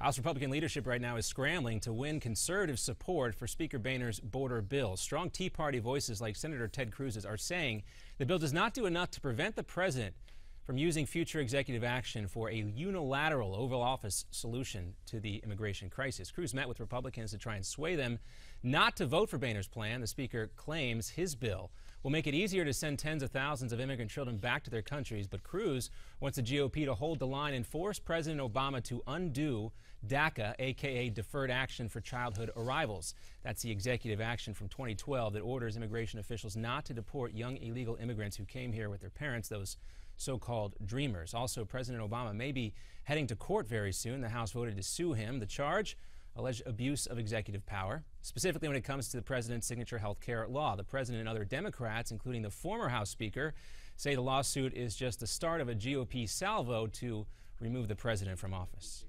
House Republican leadership right now is scrambling to win conservative support for Speaker Boehner's border bill. Strong Tea Party voices like Senator Ted Cruz's are saying the bill does not do enough to prevent the president from using future executive action for a unilateral Oval Office solution to the immigration crisis. Cruz met with Republicans to try and sway them not to vote for Boehner's plan. The speaker claims his bill will make it easier to send tens of thousands of immigrant children back to their countries, but Cruz wants the GOP to hold the line and force President Obama to undo DACA, aka Deferred Action for Childhood Arrivals. That's the executive action from 2012 that orders immigration officials not to deport young illegal immigrants who came here with their parents, those so-called dreamers. Also, President Obama may be heading to court very soon. The House voted to sue him. The charge, alleged abuse of executive power, specifically when it comes to the president's signature health care law. The president and other Democrats, including the former House Speaker, say the lawsuit is just the start of a GOP salvo to remove the president from office.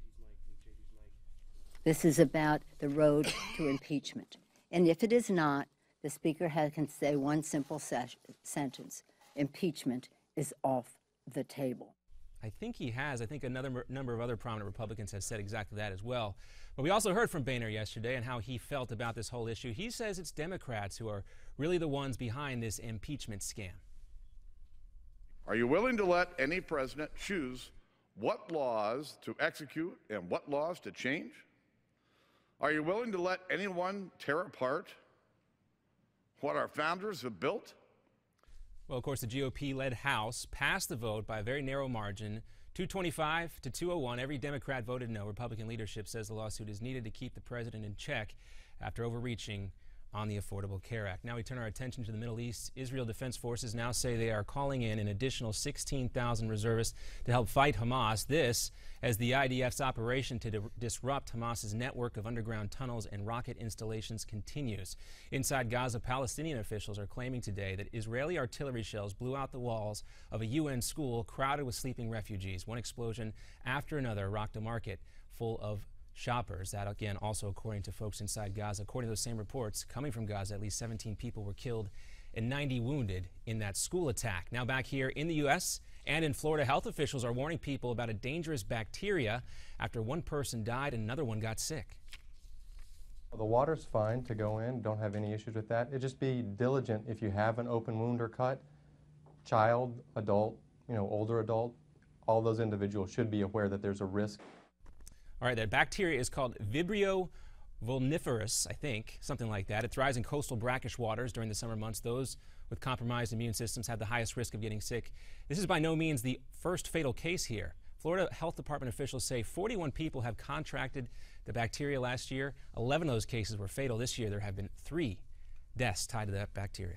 This is about the road to impeachment. And if it is not, the Speaker can say one simple sentence: impeachment is off the table. I think he has. I think another number of other prominent Republicans have said exactly that as well. But we also heard from Boehner yesterday and how he felt about this whole issue. He says it's Democrats who are really the ones behind this impeachment scam. Are you willing to let any president choose what laws to execute and what laws to change? Are you willing to let anyone tear apart what our founders have built? Well, of course, the GOP-led House passed the vote by a very narrow margin, 225 to 201. Every Democrat voted no. Republican leadership says the lawsuit is needed to keep the president in check after overreaching on the Affordable Care Act. Now we turn our attention to the Middle East. Israel Defense Forces now say they are calling in an additional 16,000 reservists to help fight Hamas. This as the IDF's operation to disrupt Hamas's network of underground tunnels and rocket installations continues. Inside Gaza, Palestinian officials are claiming today that Israeli artillery shells blew out the walls of a UN school crowded with sleeping refugees. One explosion after another rocked a market full of shoppers. That, again, also according to folks inside Gaza. According to those same reports coming from Gaza, at least 17 people were killed and 90 wounded in that school attack. Now back here in the U.S. and in Florida, health officials are warning people about a dangerous bacteria after one person died and another one got sick. The water's fine to go in. Don't have any issues with that. Just be diligent if you have an open wound or cut. Child, adult, older adult, all those individuals should be aware that there's a risk. All right, that bacteria is called Vibrio vulniferus, I think, something like that. It thrives in coastal brackish waters during the summer months. Those with compromised immune systems have the highest risk of getting sick. This is by no means the first fatal case here. Florida Health Department officials say 41 people have contracted the bacteria last year. 11 of those cases were fatal. This year there have been 3 deaths tied to that bacteria.